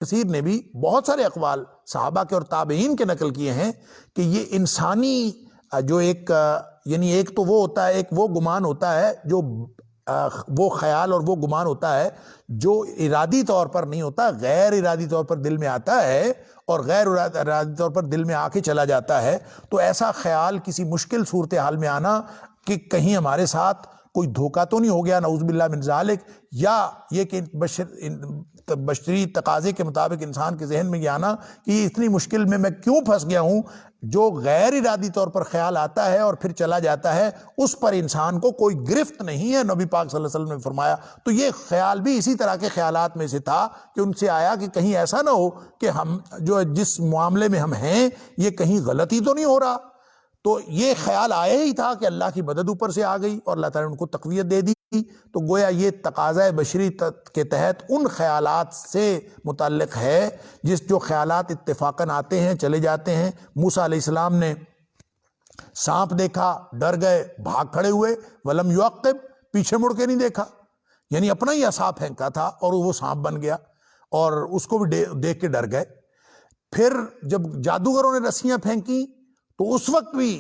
کثیر نے بھی بہت سارے اقوال صحابہ کے اور تابعین کے نقل کیے ہیں کہ یہ انسانی جو ایک یعنی ایک تو وہ ہوتا ہے، ایک وہ گمان ہوتا ہے جو وہ خیال اور وہ گمان ہوتا ہے جو ارادی طور پر نہیں ہوتا، غیر ارادی طور پر دل میں آتا ہے اور غیر ارادی طور پر دل میں آ کے چلا جاتا ہے۔ تو ایسا خیال کسی مشکل صورتحال میں آنا کہ کہیں ہمارے ساتھ کوئی دھوکہ تو نہیں ہو گیا، نعوذ باللہ من ذالک، یا یہ کہ بشری تقاضے کے مطابق انسان کے ذہن میں یہ آنا کہ یہ اتنی مشکل میں کیوں پھنس گیا ہوں، جو غیر ارادی طور پر خیال آتا ہے اور پھر چلا جاتا ہے، اس پر انسان کو کوئی گرفت نہیں ہے، نبی پاک صلی اللہ علیہ وسلم نے فرمایا۔ تو یہ خیال بھی اسی طرح کے خیالات میں سے تھا کہ ان سے آیا کہ کہیں ایسا نہ ہو کہ ہم جو جس معاملے میں ہم ہیں یہ کہیں غلطی تو نہیں ہو رہا۔ تو یہ خیال آیا ہی تھا کہ اللہ کی مدد اوپر سے آ گئی اور اللہ تعالیٰ نے ان کو تقویت دے دی۔ تو گویا یہ تقاضۂ بشری کے تحت ان خیالات سے متعلق ہے جو خیالات اتفاقاً آتے ہیں چلے جاتے ہیں۔ موسیٰ علیہ السلام نے سانپ دیکھا، ڈر گئے، بھاگ کھڑے ہوئے، ولم یعقب، پیچھے مڑ کے نہیں دیکھا، یعنی اپنا ہی عصا پھینکا تھا اور وہ سانپ بن گیا اور اس کو بھی دیکھ کے ڈر گئے۔ پھر جب جادوگروں نے رسیاں پھینکی تو اس وقت بھی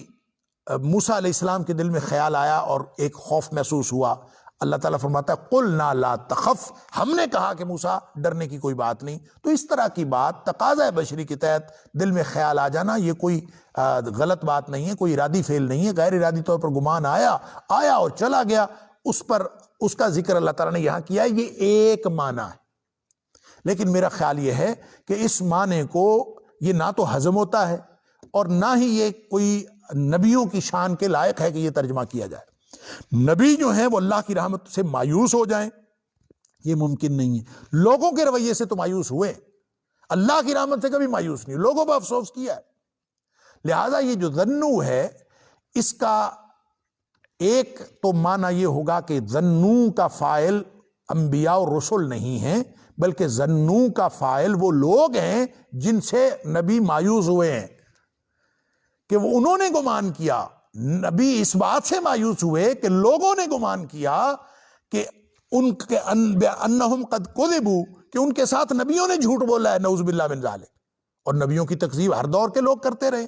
موسیٰ علیہ السلام کے دل میں خیال آیا اور ایک خوف محسوس ہوا۔ اللہ تعالیٰ فرماتا ہے قُلْنَا لَا تَخَفْ، ہم نے کہا کہ موسیٰ ڈرنے کی کوئی بات نہیں۔ تو اس طرح کی بات تقاضۂ بشری کے تحت دل میں خیال آ جانا یہ کوئی غلط بات نہیں ہے، کوئی ارادی فعل نہیں ہے، غیر ارادی طور پر گمان آیا اور چلا گیا، اس پر اس کا ذکر اللہ تعالیٰ نے یہاں کیا ہے۔ یہ ایک معنی ہے، لیکن میرا خیال یہ ہے کہ اس معنی کو یہ نہ تو ہضم ہوتا ہے اور نہ ہی یہ کوئی نبیوں کی شان کے لائق ہے کہ یہ ترجمہ کیا جائے۔ نبی جو ہیں وہ اللہ کی رحمت سے مایوس ہو جائیں، یہ ممکن نہیں ہے۔ لوگوں کے رویے سے تو مایوس ہوئے، اللہ کی رحمت سے کبھی مایوس نہیں، لوگوں پر افسوس کیا ہے۔ لہذا یہ جو ظنو ہے، اس کا ایک تو معنی یہ ہوگا کہ ظنو کا فاعل انبیاء اور رسل نہیں ہیں، بلکہ ظنو کا فاعل وہ لوگ ہیں جن سے نبی مایوس ہوئے ہیں، کہ وہ انہوں نے گمان کیا۔ نبی اس بات سے مایوس ہوئے کہ لوگوں نے گمان کیا کہ ان کے انہم قد کذبوا، کہ ان کے ساتھ نبیوں نے جھوٹ بولا ہے، نعوذ باللہ من ذالک، اور نبیوں کی تکذیب ہر دور کے لوگ کرتے رہے۔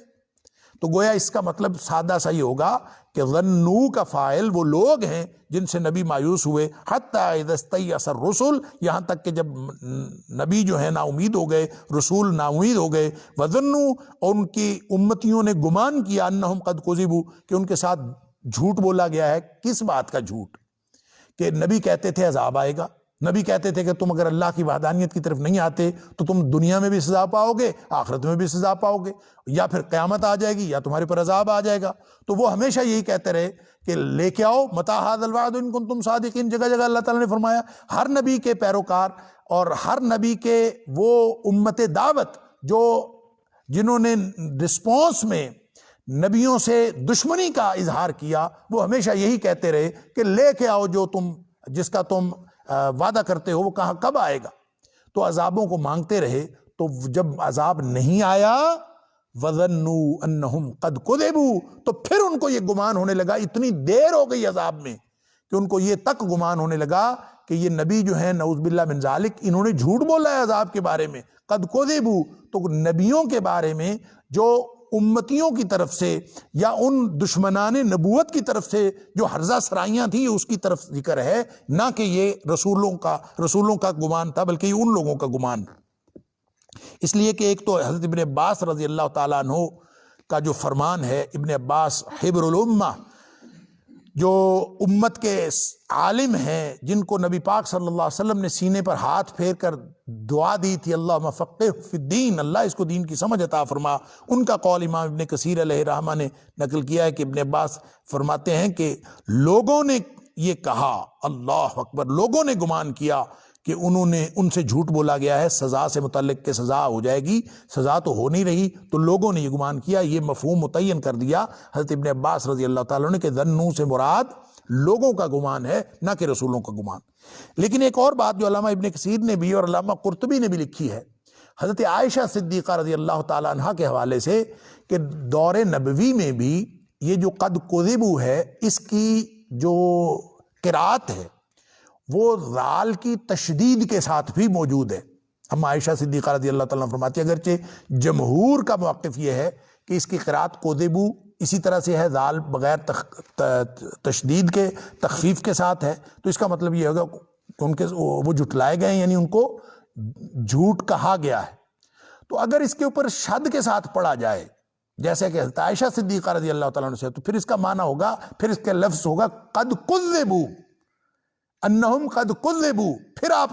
تو گویا اس کا مطلب سادہ سا یہ ہوگا کہ ظنو کا فاعل وہ لوگ ہیں جن سے نبی مایوس ہوئے، حتیٰ اذا استیأس الرسل، یہاں تک کہ جب نبی جو ہے نا امید ہو گئے، رسول نا امید ہو گئے، وظنوا، اور ان کی امتیوں نے گمان کیا، انہم قد کذبوا، کہ ان کے ساتھ جھوٹ بولا گیا ہے۔ کس بات کا جھوٹ؟ کہ نبی کہتے تھے عذاب آئے گا، نبی کہتے تھے کہ تم اگر اللہ کی وحدانیت کی طرف نہیں آتے تو تم دنیا میں بھی سزا پاؤ گے، آخرت میں بھی سزا پاؤ گے، یا پھر قیامت آ جائے گی یا تمہارے پر عذاب آ جائے گا۔ تو وہ ہمیشہ یہی کہتے رہے کہ لے کے آؤ متی ھذا الوعد ان کنتم صادقین۔ جگہ جگہ اللہ تعالیٰ نے فرمایا ہر نبی کے پیروکار اور ہر نبی کے وہ امت دعوت جنہوں نے رسپانس میں نبیوں سے دشمنی کا اظہار کیا، وہ ہمیشہ یہی کہتے رہے کہ لے کے آؤ جو جس کا تم وعدہ کرتے ہو، وہ کہاں کب آئے گا۔ تو عذابوں کو مانگتے رہے، تو جب عذاب نہیں آیا وَظَنُّوا أَنَّهُمْ قَدْ كُذِبُوا، تو پھر ان کو یہ گمان ہونے لگا، اتنی دیر ہو گئی عذاب میں کہ ان کو یہ تک گمان ہونے لگا کہ یہ نبی جو ہیں نعوذ باللہ من ذالک، انہوں نے جھوٹ بولا ہے عذاب کے بارے میں۔ قَدْ كُذِبُوا، تو نبیوں کے بارے میں جو امتیوں کی طرف سے یا ان دشمنان نبوت کی طرف سے جو ہرزہ سرائیاں تھیں، اس کی طرف ذکر ہے، نہ کہ یہ رسولوں کا گمان تھا، بلکہ یہ ان لوگوں کا گمان۔ اس لیے کہ ایک تو حضرت ابن عباس رضی اللہ تعالیٰ عنہ کا جو فرمان ہے، ابن عباس حبر الامہ، جو امت کے عالم ہیں، جن کو نبی پاک صلی اللہ علیہ وسلم نے سینے پر ہاتھ پھیر کر دعا دی تھی اللہم فقہ فی الدین، اللہ اس کو دین کی سمجھ عطا فرما، ان کا قول امام ابن کثیر علیہ رحمہ نے نقل کیا ہے کہ ابن عباس فرماتے ہیں کہ لوگوں نے یہ کہا، اللہ اکبر، لوگوں نے گمان کیا کہ انہوں نے ان سے جھوٹ بولا گیا ہے، سزا سے متعلق کہ سزا ہو جائے گی، سزا تو ہو نہیں رہی، تو لوگوں نے یہ گمان کیا۔ یہ مفہوم متعین کر دیا حضرت ابن عباس رضی اللہ تعالیٰ نے کہ ظنو سے مراد لوگوں کا گمان ہے، نہ کہ رسولوں کا گمان۔ لیکن ایک اور بات جو علامہ ابن کثیر نے بھی اور علامہ قرطبی نے بھی لکھی ہے حضرت عائشہ صدیقہ رضی اللہ تعالیٰ عنہ کے حوالے سے، کہ دور نبوی میں بھی یہ جو قد کذبوا ہے، اس کی جو قرات ہے وہ ذال کی تشدید کے ساتھ بھی موجود ہے۔ ہم عائشہ صدیقہ رضی اللہ تعالیٰ عنہ فرماتی ہے اگرچہ جمہور کا موقف یہ ہے کہ اس کی قرات قذبو اسی طرح سے ہے، ذال بغیر تشدید کے تخفیف کے ساتھ ہے، تو اس کا مطلب یہ ہوگا کہ ان کے وہ جھٹلائے گئے ہیں، یعنی ان کو جھوٹ کہا گیا ہے۔ تو اگر اس کے اوپر شد کے ساتھ پڑھا جائے جیسے کہ حضرت عائشہ صدیقہ رضی اللہ تعالیٰ عنہ سے، تو پھر اس کا معنی ہوگا، پھر اس کے لفظ ہوگا قد کذبوا، انہم قد کذبوا۔ پھر آپ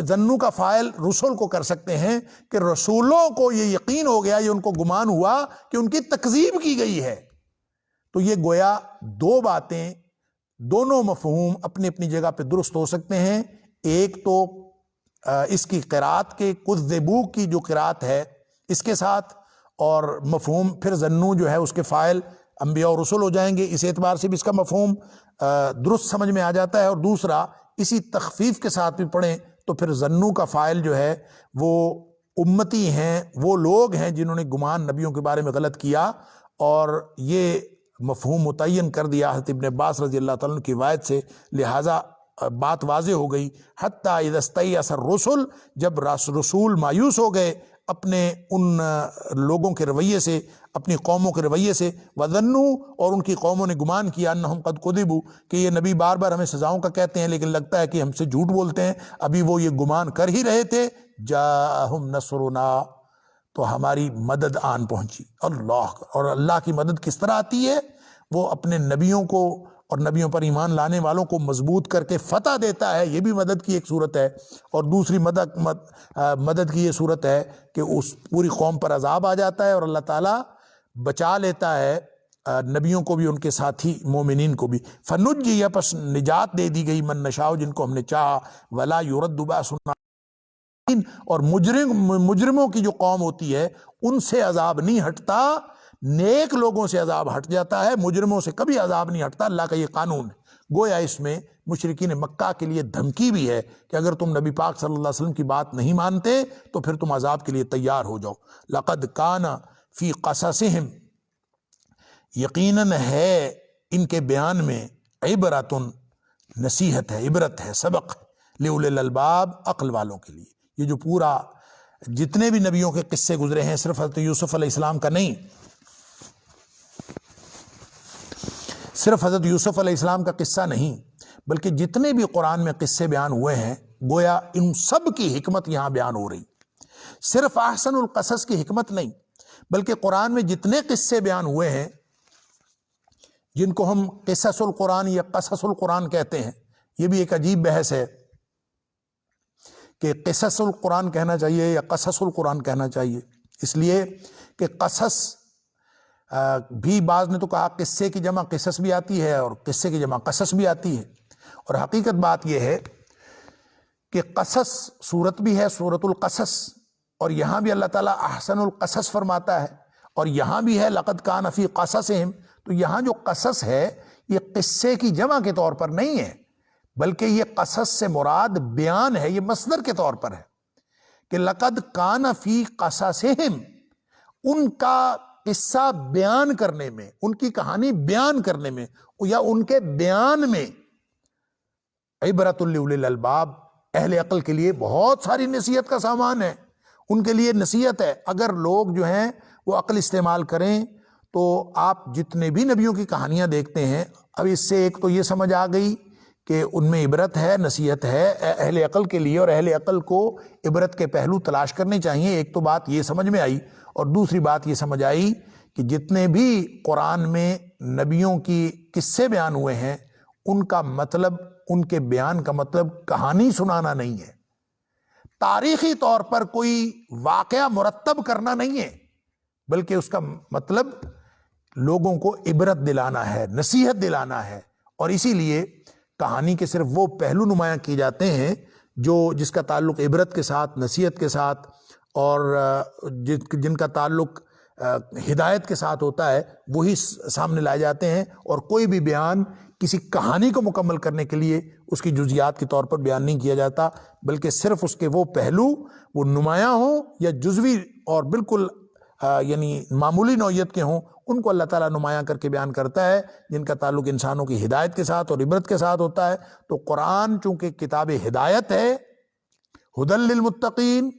ظنو کا فاعل رسول کو کر سکتے ہیں کہ رسولوں کو یہ یقین ہو گیا، یہ ان کو گمان ہوا کہ ان کی تکذیب کی گئی ہے۔ تو یہ گویا دو باتیں، دونوں مفہوم اپنی اپنی جگہ پہ درست ہو سکتے ہیں۔ ایک تو اس کی قرات کے کذبوا کی جو قرات ہے اس کے ساتھ، اور مفہوم پھر ظنو جو ہے اس کے فاعل انبیاء و رسول ہو جائیں گے، اس اعتبار سے بھی اس کا مفہوم درست سمجھ میں آ جاتا ہے۔ اور دوسرا اسی تخفیف کے ساتھ بھی پڑھیں تو پھر ظنو کا فاعل جو ہے وہ امتی ہیں، وہ لوگ ہیں جنہوں نے گمان نبیوں کے بارے میں غلط کیا، اور یہ مفہوم متعین کر دیا حضرت ابن عباس رضی اللہ تعالیٰ عنہ کی روایت سے، لہٰذا بات واضح ہو گئی۔ حتیٰ اذا استیأس الرسل، جب رسول مایوس ہو گئے اپنے ان لوگوں کے رویے سے، اپنی قوموں کے رویے سے، وظنوا، اور ان کی قوموں نے گمان کیا، انہم قد کذبوا، کہ یہ نبی بار بار ہمیں سزاؤں کا کہتے ہیں لیکن لگتا ہے کہ ہم سے جھوٹ بولتے ہیں، ابھی وہ یہ گمان کر ہی رہے تھے، جاءہم نصرنا، تو ہماری مدد آن پہنچی۔ اللہ، اور اللہ کی مدد کس طرح آتی ہے؟ وہ اپنے نبیوں کو اور نبیوں پر ایمان لانے والوں کو مضبوط کر کے فتح دیتا ہے، یہ بھی مدد کی ایک صورت ہے۔ اور دوسری مدد کی یہ صورت ہے کہ اس پوری قوم پر عذاب آ جاتا ہے اور اللہ تعالیٰ بچا لیتا ہے نبیوں کو بھی، ان کے ساتھی مومنین کو بھی۔ فنجی، پس نجات دے دی گئی، من نشاء، جن کو ہم نے چاہا، ولا یرد بأسنا، اور مجرموں کی جو قوم ہوتی ہے ان سے عذاب نہیں ہٹتا، نیک لوگوں سے عذاب ہٹ جاتا ہے، مجرموں سے کبھی عذاب نہیں ہٹتا، اللہ کا یہ قانون ہے۔ گویا اس میں مشرکین مکہ کے لیے دھمکی بھی ہے کہ اگر تم نبی پاک صلی اللہ علیہ وسلم کی بات نہیں مانتے تو پھر تم عذاب کے لیے تیار ہو جاؤ۔ لقد کان فی قصصہم، یقیناً ہے ان کے بیان میں، عبرۃ، نصیحت ہے، عبرت ہے، سبق، لأولی الالباب، عقل والوں کے لیے۔ یہ جو پورا جتنے بھی نبیوں کے قصے گزرے ہیں، صرف حضرت یوسف علیہ السلام کا نہیں، صرف حضرت یوسف علیہ السلام کا قصہ نہیں، بلکہ جتنے بھی قرآن میں قصے بیان ہوئے ہیں، گویا ان سب کی حکمت یہاں بیان ہو رہی۔ صرف احسن القصص کی حکمت نہیں، بلکہ قرآن میں جتنے قصے بیان ہوئے ہیں، جن کو ہم قصص القرآن یا قصص القرآن کہتے ہیں، یہ بھی ایک عجیب بحث ہے کہ قصص القرآن کہنا چاہیے یا قصص القرآن کہنا چاہیے، اس لیے کہ قصص بھی بعض نے تو کہا قصے کی جمع قصص بھی آتی ہے اور قصے کی جمع قصص بھی آتی ہے، اور حقیقت بات یہ ہے کہ قصص صورت بھی ہے، سورۃ القصص، اور یہاں بھی اللہ تعالیٰ احسن القصص فرماتا ہے، اور یہاں بھی ہے لقد کان فی قصصہم۔ تو یہاں جو قصص ہے یہ قصے کی جمع کے طور پر نہیں ہے، بلکہ یہ قصص سے مراد بیان ہے، یہ مصدر کے طور پر ہے کہ لقد کان فی قصصہم، ان کا قصہ بیان کرنے میں، ان کی کہانی بیان کرنے میں یا ان کے بیان میں، عبرۃ لأولی الالباب، اہل عقل کے لیے بہت ساری نصیحت کا سامان ہے، ان کے لیے نصیحت ہے۔ اگر لوگ جو ہیں وہ عقل استعمال کریں تو آپ جتنے بھی نبیوں کی کہانیاں دیکھتے ہیں، اب اس سے ایک تو یہ سمجھ آ گئی کہ ان میں عبرت ہے، نصیحت ہے اہل عقل کے لیے، اور اہل عقل کو عبرت کے پہلو تلاش کرنے چاہیے۔ ایک تو بات یہ سمجھ میں آئی، اور دوسری بات یہ سمجھ آئی کہ جتنے بھی قرآن میں نبیوں کی قصے بیان ہوئے ہیں، ان کا مطلب، ان کے بیان کا مطلب کہانی سنانا نہیں ہے، تاریخی طور پر کوئی واقعہ مرتب کرنا نہیں ہے، بلکہ اس کا مطلب لوگوں کو عبرت دلانا ہے، نصیحت دلانا ہے۔ اور اسی لیے کہانی کے صرف وہ پہلو نمایاں کیے جاتے ہیں جس کا تعلق عبرت کے ساتھ، نصیحت کے ساتھ، اور جن کا تعلق ہدایت کے ساتھ ہوتا ہے، وہی سامنے لائے جاتے ہیں، اور کوئی بھی بیان کسی کہانی کو مکمل کرنے کے لیے اس کی جزیات کے طور پر بیان نہیں کیا جاتا، بلکہ صرف اس کے وہ پہلو وہ نمایاں ہوں یا جزوی اور بالکل یعنی معمولی نوعیت کے ہوں، ان کو اللہ تعالیٰ نمایاں کر کے بیان کرتا ہے، جن کا تعلق انسانوں کی ہدایت کے ساتھ اور عبرت کے ساتھ ہوتا ہے۔ تو قرآن چونکہ کتاب ہدایت ہے، ہدی للمتقین،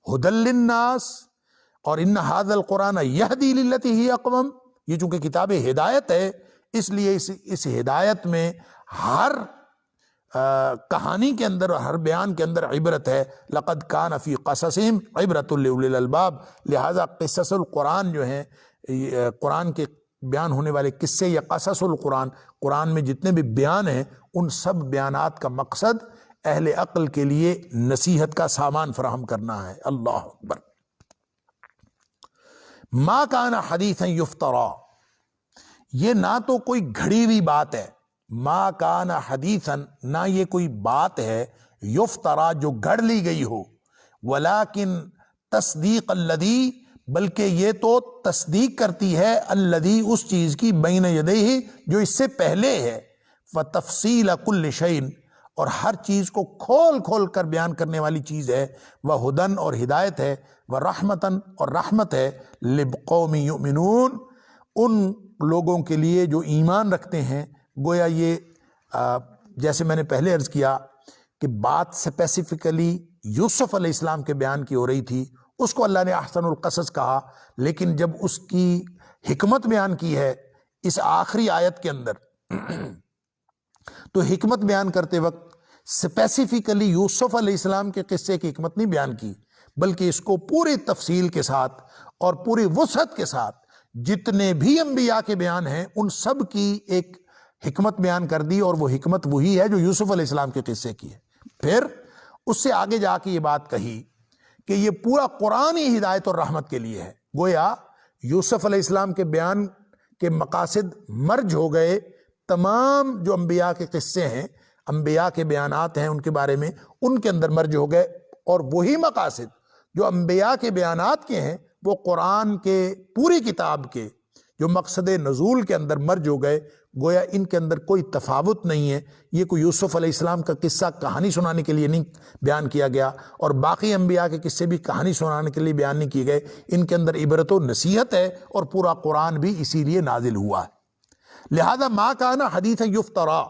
ہدی للناس، اور ان ھذا القرآن یہدی للتی ہی اقوم، یہ چونکہ کتاب ہدایت ہے اس لیے اس ہدایت میں ہر کہانی کے اندر، ہر بیان کے اندر عبرت ہے۔ لقد کان فی قصصہم عبرۃ لاولی الالباب، لہذا قصص القرآن جو ہیں، قرآن کے بیان ہونے والے قصے یا قصص القرآن، قرآن میں جتنے بھی بیان ہیں ان سب بیانات کا مقصد اہل عقل کے لیے نصیحت کا سامان فراہم کرنا ہے۔ اللہ اکبر۔ ما کان حدیثا یفترا، یہ نہ تو کوئی گھڑی ہوئی بات ہے، ما کان حدیثا، نہ یہ کوئی بات ہے یفترا جو گھڑ لی گئی ہو، ولیکن تصدیق الذی، بلکہ یہ تو تصدیق کرتی ہے الذی، اس چیز کی، بین یدیہ، جو اس سے پہلے ہے، وتفصیل کل شیء، اور ہر چیز کو کھول کھول کر بیان کرنے والی چیز ہے، وہدن، اور ہدایت ہے، ورحمتن، اور رحمت ہے، لقوم یؤمنون، ان لوگوں کے لیے جو ایمان رکھتے ہیں۔ گویا یہ جیسے میں نے پہلے عرض کیا کہ بات اسپیسیفکلی یوسف علیہ السلام کے بیان کی ہو رہی تھی، اس کو اللہ نے احسن القصص کہا، لیکن جب اس کی حکمت بیان کی ہے اس آخری آیت کے اندر، تو حکمت بیان کرتے وقت اسپیسیفکلی یوسف علیہ السلام کے قصے کی حکمت نہیں بیان کی، بلکہ اس کو پوری تفصیل کے ساتھ اور پوری وسعت کے ساتھ جتنے بھی انبیاء کے بیان ہیں ان سب کی ایک حکمت بیان کر دی، اور وہ حکمت وہی ہے جو یوسف علیہ السلام کے قصے کی ہے۔ پھر اس سے آگے جا کے یہ بات کہی کہ یہ پورا قرآن ہی ہدایت اور رحمت کے لیے ہے۔ گویا یوسف علیہ السلام کے بیان کے مقاصد مرج ہو گئے، تمام جو انبیاء کے قصے ہیں، انبیاء کے بیانات ہیں ان کے بارے میں، ان کے اندر مرج ہو گئے، اور وہی مقاصد جو انبیاء کے بیانات کے ہیں وہ قرآن کے پوری کتاب کے جو مقصد نزول کے اندر مرج ہو گئے۔ گویا ان کے اندر کوئی تفاوت نہیں ہے، یہ کوئی یوسف علیہ السلام کا قصہ کہانی سنانے کے لیے نہیں بیان کیا گیا، اور باقی انبیاء کے قصے بھی کہانی سنانے کے لیے بیان نہیں کیے گئے، ان کے اندر عبرت و نصیحت ہے، اور پورا قرآن بھی اسی لیے نازل ہوا ہے۔ لہذا ما کان حدیثا یفترا،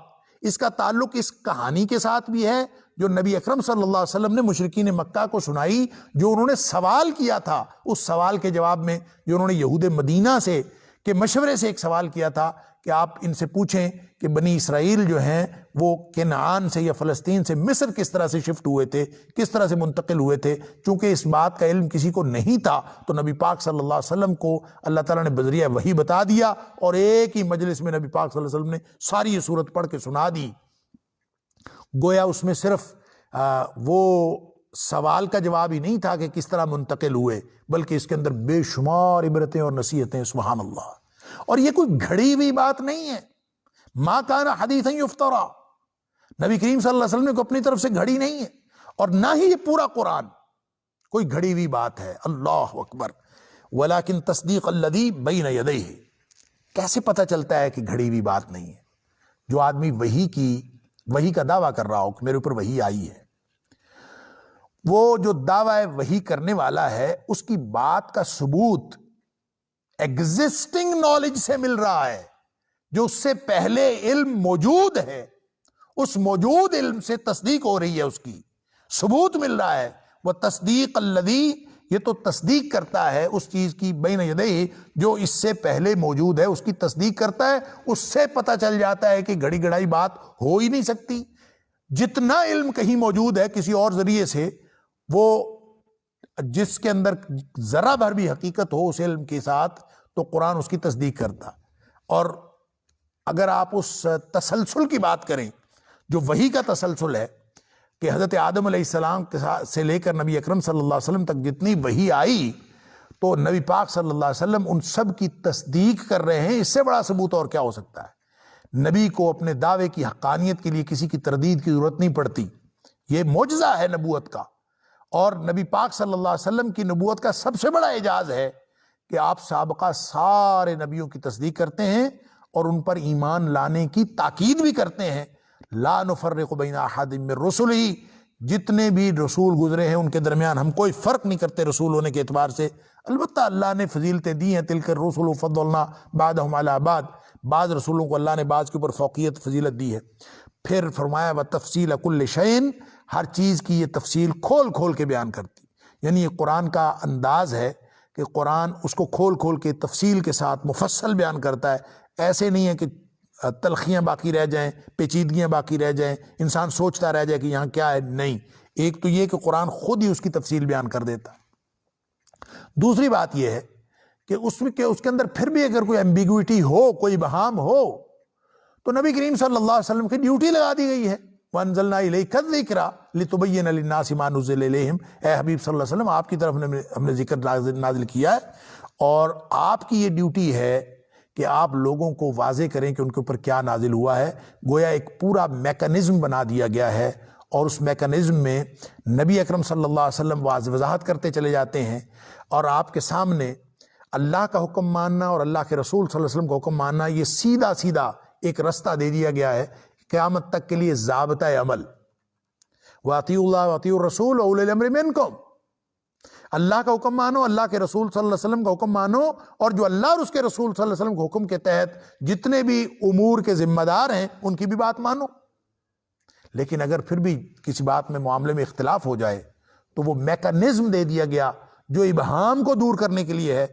اس کا تعلق اس کہانی کے ساتھ بھی ہے جو نبی اکرم صلی اللہ علیہ وسلم نے مشرکین مکہ کو سنائی، جو انہوں نے سوال کیا تھا، اس سوال کے جواب میں جو انہوں نے یہود مدینہ سے کے مشورے سے ایک سوال کیا تھا کہ آپ ان سے پوچھیں کہ بنی اسرائیل جو ہیں وہ کنعان سے یا فلسطین سے مصر کس طرح سے شفٹ ہوئے تھے، کس طرح سے منتقل ہوئے تھے۔ چونکہ اس بات کا علم کسی کو نہیں تھا تو نبی پاک صلی اللہ علیہ وسلم کو اللہ تعالیٰ نے بذریعہ وحی بتا دیا، اور ایک ہی مجلس میں نبی پاک صلی اللہ علیہ وسلم نے ساری یہ صورت پڑھ کے سنا دی۔ گویا اس میں صرف وہ سوال کا جواب ہی نہیں تھا کہ کس طرح منتقل ہوئے، بلکہ اس کے اندر بے شمار عبرتیں اور نصیحتیں، سبحان اللہ۔ اور یہ کوئی گھڑی ہوئی بات نہیں ہے، ما کان حدیثا یفترا، نبی کریم صلی اللہ علیہ وسلم کو اپنی طرف سے گھڑی نہیں ہے، اور نہ ہی یہ پورا قرآن کوئی گھڑی ہوئی بات ہے۔ اللہ اکبر۔ ولیکن تصدیق الذی بین یدیہ، کیسے پتہ چلتا ہے کہ گھڑی ہوئی بات نہیں ہے؟ جو آدمی وحی کا دعویٰ کر رہا ہو کہ میرے اوپر وحی آئی ہے، وہ جو دعویٰ وحی کرنے والا ہے اس کی بات کا ثبوت ایگزسٹنگ نالج سے مل رہا ہے، جو اس سے پہلے علم موجود ہے، اس موجود علم سے تصدیق ہو رہی ہے، اس کی ثبوت مل رہا ہے۔ وہ تصدیق الذی، یہ تو تصدیق کرتا ہے اس چیز کی، بین یدیہ، جو اس سے پہلے موجود ہے اس کی تصدیق کرتا ہے۔ اس سے پتہ چل جاتا ہے کہ گھڑی گھڑائی بات ہو ہی نہیں سکتی۔ جتنا علم کہیں موجود ہے کسی اور ذریعے سے، وہ جس کے اندر ذرا بھر بھی حقیقت ہو اس علم کے ساتھ، تو قرآن اس کی تصدیق کرتا۔ اور اگر آپ اس تسلسل کی بات کریں جو وحی کا تسلسل ہے کہ حضرت آدم علیہ السلام سے لے کر نبی اکرم صلی اللہ علیہ وسلم تک جتنی وحی آئی، تو نبی پاک صلی اللہ علیہ وسلم ان سب کی تصدیق کر رہے ہیں۔ اس سے بڑا ثبوت اور کیا ہو سکتا ہے؟ نبی کو اپنے دعوے کی حقانیت کے لیے کسی کی تردید کی ضرورت نہیں پڑتی، یہ معجزہ ہے نبوت کا۔ اور نبی پاک صلی اللہ علیہ وسلم کی نبوت کا سب سے بڑا اعجاز ہے کہ آپ سابقہ سارے نبیوں کی تصدیق کرتے ہیں اور ان پر ایمان لانے کی تاکید بھی کرتے ہیں۔ لا نفرق بین احد من رسلہ، جتنے بھی رسول گزرے ہیں ان کے درمیان ہم کوئی فرق نہیں کرتے رسول ہونے کے اعتبار سے۔ البتہ اللہ نے فضیلتیں دی ہیں، تلک الرسل فضلنا بعضهم علی بعض، بعض رسولوں کو اللہ نے بعض کے اوپر فوقیت فضیلت دی ہے۔ پھر فرمایا وتفصیل کل شیء، ہر چیز کی یہ تفصیل کھول کھول کے بیان کرتی. یعنی یہ قرآن کا انداز ہے کہ قرآن اس کو کھول کھول کے تفصیل کے ساتھ مفصل بیان کرتا ہے. ایسے نہیں ہے کہ تلخیاں باقی رہ جائیں، پیچیدگیاں باقی رہ جائیں، انسان سوچتا رہ جائے کہ یہاں کیا ہے. نہیں، ایک تو یہ کہ قرآن خود ہی اس کی تفصیل بیان کر دیتا. دوسری بات یہ ہے کہ اس کے اندر پھر بھی اگر کوئی ایمبیگوٹی ہو، کوئی بہام ہو، تو نبی کریم صلی اللہ علیہ وسلم کی ڈیوٹی لگا دی گئی ہے. وَأَنزَلْنَا إِلَيْكَ الذِّكْرَ لِتُبَيِّنَ لِلنَّاسِ مَا نُزِّلَ إِلَيْهِمْ. اے حبیب صلی اللہ علیہ وسلم، آپ کی طرف ہم نے ذکر نازل کیا ہے، اور آپ کی یہ ڈیوٹی ہے کہ آپ لوگوں کو واضح کریں کہ ان کے اوپر کیا نازل ہوا ہے. گویا ایک پورا میکانزم بنا دیا گیا ہے، اور اس میکانزم میں نبی اکرم صلی اللہ علیہ وسلم وضاحت کرتے چلے جاتے ہیں، اور آپ کے سامنے اللہ کا حکم ماننا اور اللہ کے رسول صلی اللہ علیہ وسلم کا حکم ماننا، یہ سیدھا سیدھا ایک رستہ دے دیا گیا ہے قیامت تک کے لیے، ضابطہ عمل. وَأَطِيعُوا اللَّهَ وَأَطِيعُوا الرَّسُولَ وَأُولِي الْأَمْرِ مِنْكُمْ. اللہ کا حکم مانو، اللہ کے رسول صلی اللہ علیہ وسلم کا حکم مانو، اور جو اللہ اور اس کے رسول صلی اللہ علیہ وسلم کے حکم کے تحت جتنے بھی امور کے ذمہ دار ہیں ان کی بھی بات مانو. لیکن اگر پھر بھی کسی بات میں معاملے میں اختلاف ہو جائے تو وہ میکانزم دے دیا گیا جو ابہام کو دور کرنے کے لیے ہے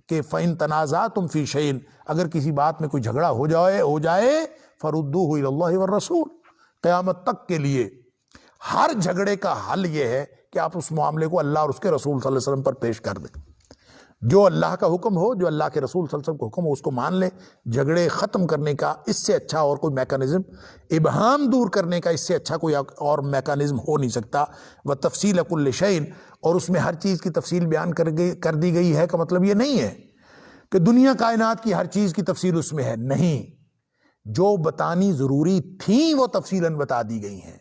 کہ فَإِن تَنَازَعْتُمْ فِي شَيْءٍ، اگر کسی بات میں کوئی جھگڑا ہو جائے فَرُدُّوهُ إِلَى اللَّهِ وَالرَّسُولِ. قیامت تک کے لیے ہر جھگڑے کا حل یہ ہے کہ آپ اس معاملے کو اللہ اور اس کے رسول صلی اللہ علیہ وسلم پر پیش کر دیں. جو اللہ کا حکم ہو، جو اللہ کے رسول صلی اللہ علیہ وسلم کا حکم ہو، اس کو مان لیں. جھگڑے ختم کرنے کا اس سے اچھا اور کوئی میکانزم، ابہام دور کرنے کا اس سے اچھا کوئی اور میکانزم ہو نہیں سکتا. وتفصیل کل شیء، اور اس میں ہر چیز کی تفصیل بیان کر دی گئی ہے. کا مطلب یہ نہیں ہے کہ دنیا کائنات کی ہر چیز کی تفصیل اس میں ہے، نہیں. جو بتانی ضروری تھیں وہ تفصیلاً بتا دی گئی ہیں.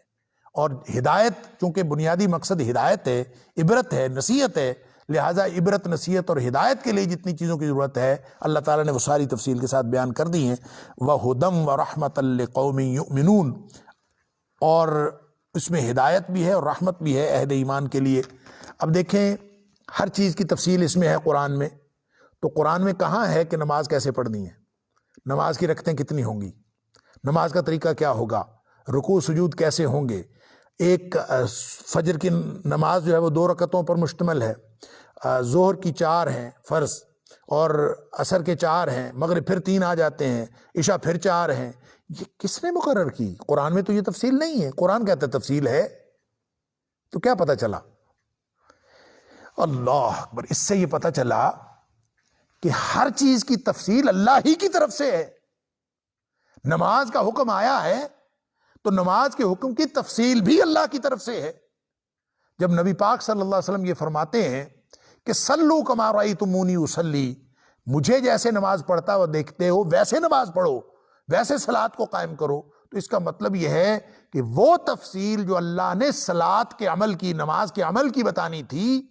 اور ہدایت، چونکہ بنیادی مقصد ہدایت ہے، عبرت ہے، نصیحت ہے، لہٰذا عبرت، نصیحت اور ہدایت کے لیے جتنی چیزوں کی ضرورت ہے اللہ تعالیٰ نے وہ ساری تفصیل کے ساتھ بیان کر دی ہیں. وَهُدًى وَرَحْمَةً لِّقَوْمٍ يُؤْمِنُونَ، اور اس میں ہدایت بھی ہے اور رحمت بھی ہے اہل ایمان کے لیے. اب دیکھیں، ہر چیز کی تفصیل اس میں ہے قرآن میں. تو قرآن میں کہاں ہے کہ نماز کیسے پڑھنی ہے، نماز کی رکعتیں کتنی ہوں گی، نماز کا طریقہ کیا ہوگا، رکوع سجود کیسے ہوں گے. ایک فجر کی نماز جو ہے وہ 2 رکعتوں پر مشتمل ہے، ظہر کی 4 ہیں فرض، اور عصر کے 4 ہیں، مغرب پھر 3 آ جاتے ہیں، عشاء پھر 4 ہیں. یہ کس نے مقرر کی؟ قرآن میں تو یہ تفصیل نہیں ہے. قرآن کہتا ہے تفصیل ہے، تو کیا پتہ چلا؟ اللہ اکبر! اس سے یہ پتہ چلا کہ ہر چیز کی تفصیل اللہ ہی کی طرف سے ہے. نماز کا حکم آیا ہے تو نماز کے حکم کی تفصیل بھی اللہ کی طرف سے ہے. جب نبی پاک صلی اللہ علیہ وسلم یہ فرماتے ہیں کہ صلو کما رأیتمونی اصلی، مجھے جیسے نماز پڑھتا ہوا دیکھتے ہو ویسے نماز پڑھو، ویسے صلاۃ کو قائم کرو، تو اس کا مطلب یہ ہے کہ وہ تفصیل جو اللہ نے صلاۃ کے عمل کی، نماز کے عمل کی بتانی تھی،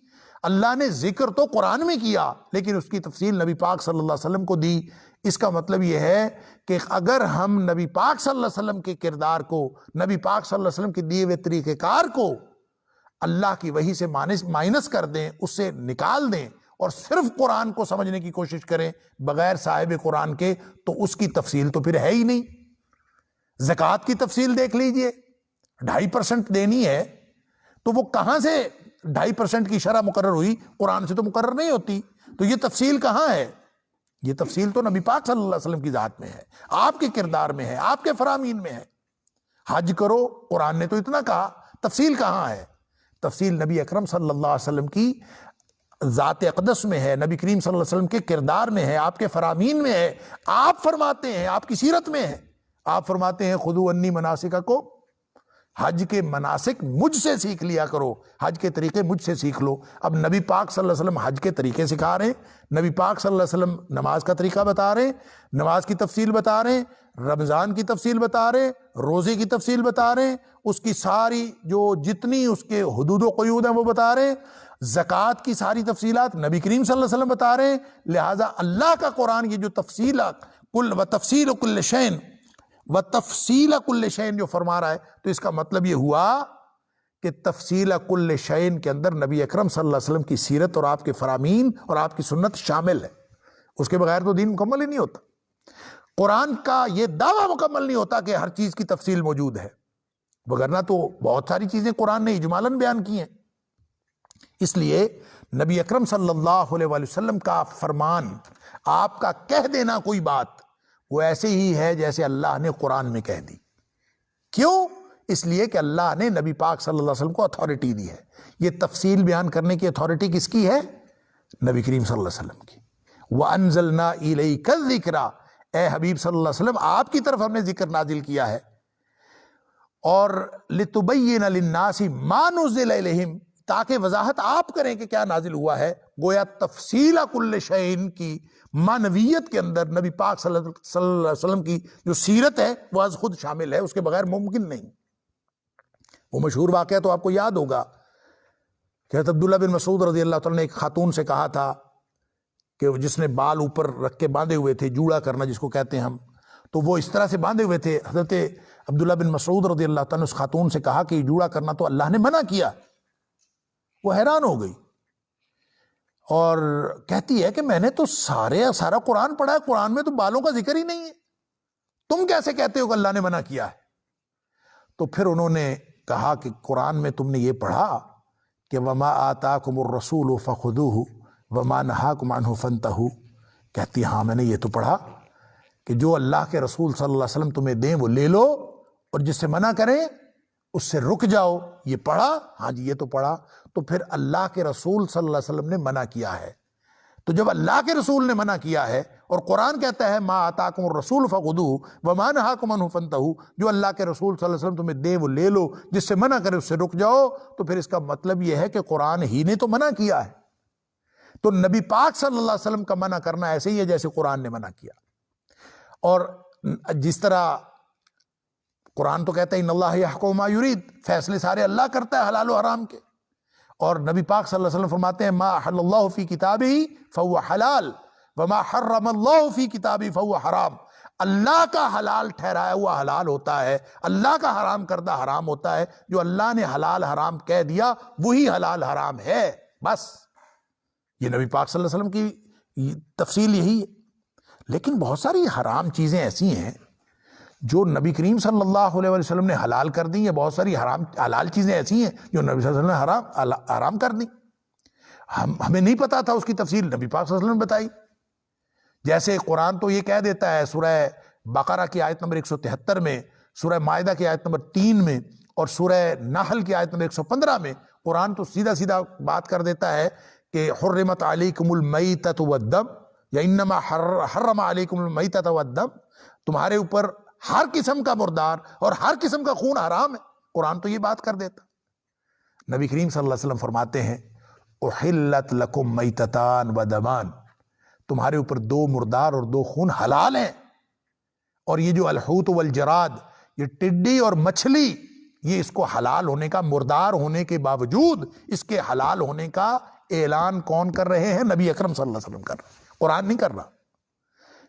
اللہ نے ذکر تو قرآن میں کیا لیکن اس کی تفصیل نبی پاک صلی اللہ علیہ وسلم کو دی. اس کا مطلب یہ ہے کہ اگر ہم نبی پاک صلی اللہ علیہ وسلم کے کردار کو، نبی پاک صلی اللہ علیہ وسلم کے دیے ہوئے طریقہ کار کو اللہ کی وحی سے مائنس کر دیں، اس سے نکال دیں، اور صرف قرآن کو سمجھنے کی کوشش کریں بغیر صاحب قرآن کے، تو اس کی تفصیل تو پھر ہے ہی نہیں. زکوٰۃ کی تفصیل دیکھ لیجئے، 2.5% دینی ہے، تو وہ کہاں سے 2.5% کی شرح مقرر ہوئی؟ قرآن سے تو مقرر نہیں ہوتی. تو یہ تفصیل کہاں ہے؟ یہ تفصیل تو نبی پاک صلی اللہ علیہ وسلم کی ذات میں ہے، آپ کے کردار میں ہے، آپ کے فرامین میں ہے. حج کرو، قرآن نے تو اتنا کہا، تفصیل کہاں ہے؟ تفصیل نبی اکرم صلی اللہ علیہ وسلم کی ذات اقدس میں ہے، نبی کریم صلی اللہ علیہ وسلم کے کردار میں ہے، آپ کے فرامین میں ہے. آپ فرماتے ہیں، آپ کی سیرت میں ہے، آپ فرماتے ہیں خذوا عنی مناسککم، حج کے مناسک مجھ سے سیکھ لیا کرو، حج کے طریقے مجھ سے سیکھ لو. اب نبی پاک صلی اللہ علیہ وسلم حج کے طریقے سکھا رہے ہیں، نبی پاک صلی اللہ علیہ وسلم نماز کا طریقہ بتا رہے ہیں، نماز کی تفصیل بتا رہے ہیں، رمضان کی تفصیل بتا رہے ہیں، روزے کی تفصیل بتا رہے ہیں، اس کی ساری جو جتنی اس کے حدود و قیود ہیں وہ بتا رہے ہیں، زکوٰۃ کی ساری تفصیلات نبی کریم صلی اللہ علیہ وسلم بتا رہے ہیں. لہٰذا اللہ کا قرآن کی جو تفصیلات وتفصیل کل شیء وتفصیل کل شیء جو فرما رہا ہے، تو اس کا مطلب یہ ہوا کہ تفصیل کل شیء کے اندر نبی اکرم صلی اللہ علیہ وسلم کی سیرت اور آپ کے فرامین اور آپ کی سنت شامل ہے. اس کے بغیر تو دین مکمل ہی نہیں ہوتا. قرآن کا یہ دعویٰ مکمل نہیں ہوتا کہ ہر چیز کی تفصیل موجود ہے، وگرنہ تو بہت ساری چیزیں قرآن نے اجمالاً بیان کی ہیں۔ اس لیے نبی اکرم صلی اللہ علیہ وآلہ وسلم کا فرمان، آپ کا کہہ دینا کوئی بات، وہ ایسے ہی ہے جیسے اللہ نے قرآن میں کہہ دی۔ کیوں؟ اس لیے کہ اللہ نے نبی پاک صلی اللہ علیہ وسلم کو اتھارٹی دی ہے۔ یہ تفصیل بیان کرنے کی اتھارٹی کس کی ہے؟ نبی کریم صلی اللہ علیہ وسلم کی۔ وَأَنزَلْنَا إِلَيْكَ الذِّكْرَ، اے حبیب صلی اللہ علیہ وسلم آپ کی طرف ہم نے ذکر نازل کیا ہے، اور لِتُبَيِّنَ لِلنَّاسِ مَا نُزِّلَ إِلَيْهِمْ، تاکہ وضاحت آپ کریں کہ کیا نازل ہوا ہے۔ گویا تفصیل کل شیء کی معنویت کے اندر نبی پاک صلی اللہ علیہ وسلم کی جو سیرت ہے وہ از خود شامل ہے، اس کے بغیر ممکن نہیں۔ وہ مشہور واقعہ تو آپ کو یاد ہوگا کہ حضرت عبداللہ بن مسعود رضی اللہ تعالیٰ نے ایک خاتون سے کہا تھا کہ جس نے بال اوپر رکھ کے باندھے ہوئے تھے، جوڑا کرنا جس کو کہتے ہیں ہم، تو وہ اس طرح سے باندھے ہوئے تھے۔ حضرت عبداللہ بن مسعود رضی اللہ تعالیٰ نے اس خاتون سے کہا کہ یہ جوڑا کرنا تو اللہ نے منع کیا۔ وہ حیران ہو گئی اور کہتی ہے کہ میں نے تو سارا قرآن پڑھا ہے، قرآن میں تو بالوں کا ذکر ہی نہیں ہے، تم کیسے کہتے ہو کہ اللہ نے منع کیا ہے؟ تو پھر انہوں نے کہا کہ قرآن میں تم نے یہ پڑھا کہ وما آتاکم الرسول فخذوہ وما نہاکم عنہ فانتہوا، کہتی ہاں میں نے یہ تو پڑھا کہ جو اللہ کے رسول صلی اللہ علیہ وسلم تمہیں دیں وہ لے لو، اور جس سے منع کریں اس سے رک جاؤ۔ یہ پڑھا؟ ہاں جی یہ تو پڑھا۔ تو پھر اللہ کے رسول صلی اللہ علیہ وسلم نے منع کیا ہے، تو جب اللہ کے رسول نے منع کیا ہے اور قرآن کہتا ہے ما آتاکم الرسول فخذوہ وما نہاکم عنہ فانتہوا، جو اللہ کے رسول صلی اللہ علیہ وسلم تمہیں دے وہ لے لو، جس سے منع کرے اس سے رک جاؤ، تو پھر اس کا مطلب یہ ہے کہ قرآن ہی نے تو منع کیا ہے۔ تو نبی پاک صلی اللہ علیہ وسلم کا منع کرنا ایسے ہی ہے جیسے قرآن نے منع کیا۔ اور جس طرح قرآن تو کہتا ہے ان اللہ یحکم ما یرید، فیصلے سارے اللہ کرتا ہے حلال و حرام کے، اور نبی پاک صلی اللہ علیہ وسلم فرماتے ہیں ما احل اللہ فی کتابہ فہو حلال وما حرم اللہ فی کتابہ فہو حرام، اللہ کا حلال ٹھہرایا ہوا حلال ہوتا ہے، اللہ کا حرام کردہ حرام ہوتا ہے، جو اللہ نے حلال حرام کہہ دیا وہی حلال حرام ہے، بس۔ یہ نبی پاک صلی اللہ علیہ وسلم کی تفصیل یہی ہے۔ لیکن بہت ساری حرام چیزیں ایسی ہیں جو نبی کریم صلی اللہ علیہ وسلم نے حلال کر دی ہیں، بہت ساری حلال چیزیں ایسی ہیں جو نبی صلی اللہ علیہ وسلم نے حرام کر دی، ہمیں نہیں پتا تھا، اس کی تفصیل نبی پاک صلی اللہ علیہ وسلم نے بتائی۔ جیسے قرآن تو یہ کہہ دیتا ہے سورہ بقرہ کی آیت نمبر 173 میں، سورہ مائدہ کی آیت نمبر 3 میں، اور سورہ نحل کی آیت نمبر 115 میں، قرآن تو سیدھا سیدھا بات کر دیتا ہے کہ حرمت علیکم المیتۃ والدم، یا انما حرم علیکم المیتۃ والدم، تمہارے اوپر ہر قسم کا مردار اور ہر قسم کا خون حرام ہے، قرآن تو یہ بات کر دیتا۔ نبی کریم صلی اللہ علیہ وسلم فرماتے ہیں احلت لکم میتتان ودمان، تمہارے اوپر 2 مردار اور 2 خون حلال ہیں، اور یہ جو الحوت والجراد، یہ ٹڈی اور مچھلی، یہ اس کو حلال ہونے کا، مردار ہونے کے باوجود اس کے حلال ہونے کا اعلان کون کر رہے ہیں؟ نبی اکرم صلی اللہ علیہ وسلم کر رہے ہیں، قرآن نہیں کر رہا۔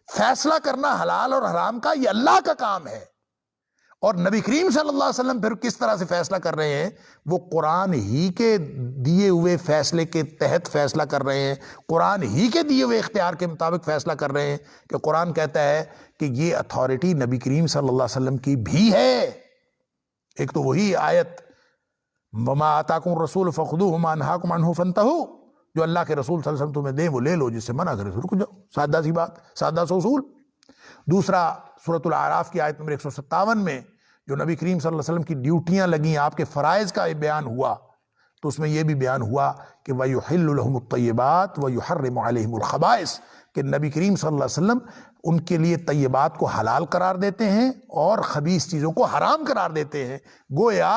فیصلہ کرنا حلال اور حرام کا یہ اللہ کا کام ہے، اور نبی کریم صلی اللہ علیہ وسلم پھر کس طرح سے فیصلہ کر رہے ہیں؟ وہ قرآن ہی کے دیے ہوئے فیصلے کے تحت فیصلہ کر رہے ہیں، قرآن ہی کے دیے ہوئے اختیار کے مطابق فیصلہ کر رہے ہیں، کہ قرآن کہتا ہے کہ یہ اتھارٹی نبی کریم صلی اللہ علیہ وسلم کی بھی ہے۔ ایک تو وہی آیت وما آتاکم الرسول فخذوہ وما نہاکم عنہ فانتہوا، جو اللہ کے رسول صلی اللہ علیہ وسلم تمہیں دیں وہ لے لو، جس سے منع کرے رک جاؤ، سادہ سی بات، سادہ سا اصول۔ دوسرا سورۃ الاعراف کی آیت نمبر 157 میں جو نبی کریم صلی اللہ علیہ وسلم کی ڈیوٹیاں لگیں، آپ کے فرائض کا بیان ہوا، تو اس میں یہ بھی بیان ہوا کہ وَيُحِلُّ لَهُمُ الطَّيِّبَاتِ وَيُحَرِّمُ عَلَيْهِمُ الْخَبَائِثَ، کہ نبی کریم صلی اللہ علیہ وسلم ان کے لیے طیبات کو حلال قرار دیتے ہیں اور خبیث چیزوں کو حرام قرار دیتے ہیں۔ گویا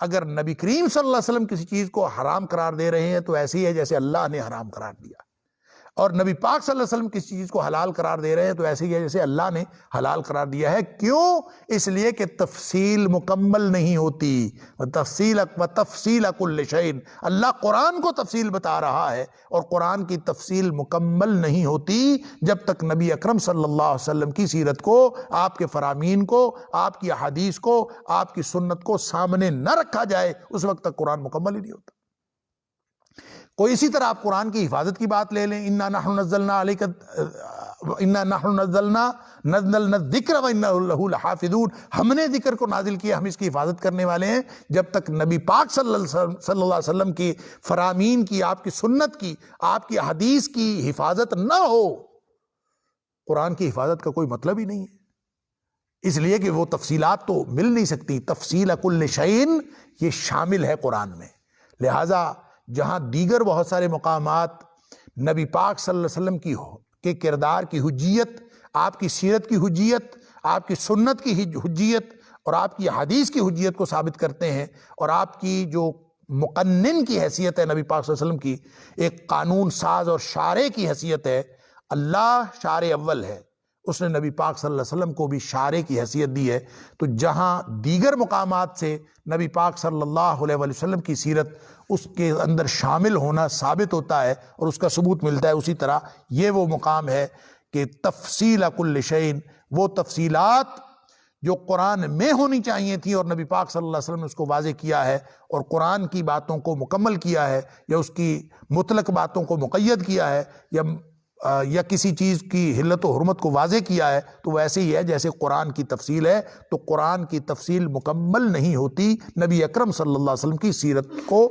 اگر نبی کریم صلی اللہ علیہ وسلم کسی چیز کو حرام قرار دے رہے ہیں تو ایسے ہی ہے جیسے اللہ نے حرام قرار دیا، اور نبی پاک صلی اللہ علیہ وسلم کسی چیز کو حلال قرار دے رہے ہیں تو ایسے ہی ہے جیسے اللہ نے حلال قرار دیا ہے۔ کیوں؟ اس لیے کہ تفصیل مکمل نہیں ہوتی، وتفصیل کل شیء، اللہ قرآن کو تفصیل بتا رہا ہے، اور قرآن کی تفصیل مکمل نہیں ہوتی جب تک نبی اکرم صلی اللہ علیہ وسلم کی سیرت کو، آپ کے فرامین کو، آپ کی احادیث کو، آپ کی سنت کو سامنے نہ رکھا جائے، اس وقت تک قرآن مکمل ہی نہیں ہوتا۔ کوئی اسی طرح آپ قرآن کی حفاظت کی بات لے لیں، انا نحن نزلنا علیک اِنَّا نَحْنُ نَزَّلْنَا الذِّكْرَ وَإِنَّا لَهُ لَحَافِظُونَ، ہم نے ذکر کو نازل کیا، ہم اس کی حفاظت کرنے والے ہیں۔ جب تک نبی پاک صلی اللہ علیہ وسلم کی فرامین کی، آپ کی سنت کی، آپ کی حدیث کی حفاظت نہ ہو، قرآن کی حفاظت کا کوئی مطلب ہی نہیں ہے۔ اس لیے کہ وہ تفصیلات تو مل نہیں سکتی، تفصیل کل شیء یہ شامل ہے قرآن میں۔ لہٰذا جہاں دیگر بہت سارے مقامات نبی پاک صلی اللہ علیہ وسلم کے کردار کی حجیت، آپ کی سیرت کی حجیت، آپ کی سنت کی حجیت اور آپ کی حدیث کی حجیت کو ثابت کرتے ہیں، اور آپ کی جو مقنن کی حیثیت ہے نبی پاک صلی اللہ علیہ وسلم کی، ایک قانون ساز اور شارع کی حیثیت ہے، اللہ شارع اول ہے، اس نے نبی پاک صلی اللہ علیہ وسلم کو بھی شارع کی حیثیت دی ہے۔ تو جہاں دیگر مقامات سے نبی پاک صلی اللہ علیہ وسلم کی سیرت، اس کے اندر شامل ہونا ثابت ہوتا ہے اور اس کا ثبوت ملتا ہے، اسی طرح یہ وہ مقام ہے کہ تفصیل کل شیء، وہ تفصیلات جو قرآن میں ہونی چاہیے تھی اور نبی پاک صلی اللہ علیہ وسلم نے اس کو واضح کیا ہے اور قرآن کی باتوں کو مکمل کیا ہے، یا اس کی مطلق باتوں کو مقید کیا ہے، یا کسی چیز کی حلت و حرمت کو واضح کیا ہے، تو وہ ایسے ہی ہے جیسے قرآن کی تفصیل ہے۔ تو قرآن کی تفصیل مکمل نہیں ہوتی نبی اکرم صلی اللہ علیہ وسلم کی سیرت کو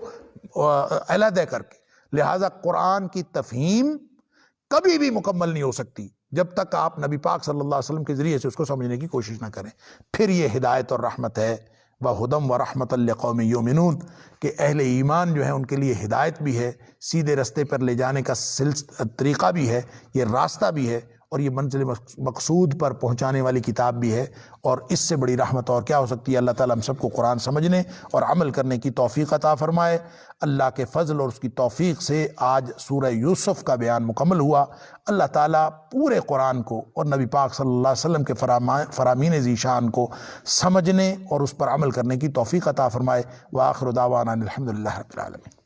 علیحدہ کر کے۔ لہٰذا قرآن کی تفہیم کبھی بھی مکمل نہیں ہو سکتی جب تک آپ نبی پاک صلی اللہ علیہ وسلم کے ذریعے سے اس کو سمجھنے کی کوشش نہ کریں۔ پھر یہ ہدایت اور رحمت ہے، وَهُدًى وَرَحْمَةً لِقَوْمٍ يُؤْمِنُونَ، کہ اہل ایمان جو ہیں ان کے لیے ہدایت بھی ہے، سیدھے رستے پر لے جانے کا طریقہ بھی ہے، یہ راستہ بھی ہے، اور یہ منزل مقصود پر پہنچانے والی کتاب بھی ہے۔ اور اس سے بڑی رحمت اور کیا ہو سکتی ہے؟ اللہ تعالیٰ ہم سب کو قرآن سمجھنے اور عمل کرنے کی توفیق عطا فرمائے۔ اللہ کے فضل اور اس کی توفیق سے آج سورہ یوسف کا بیان مکمل ہوا۔ اللہ تعالیٰ پورے قرآن کو اور نبی پاک صلی اللہ علیہ وسلم کے فرامین ذیشان کو سمجھنے اور اس پر عمل کرنے کی توفیق عطا فرمائے۔ وآخر دعوانا الحمدللہ رب العالمین۔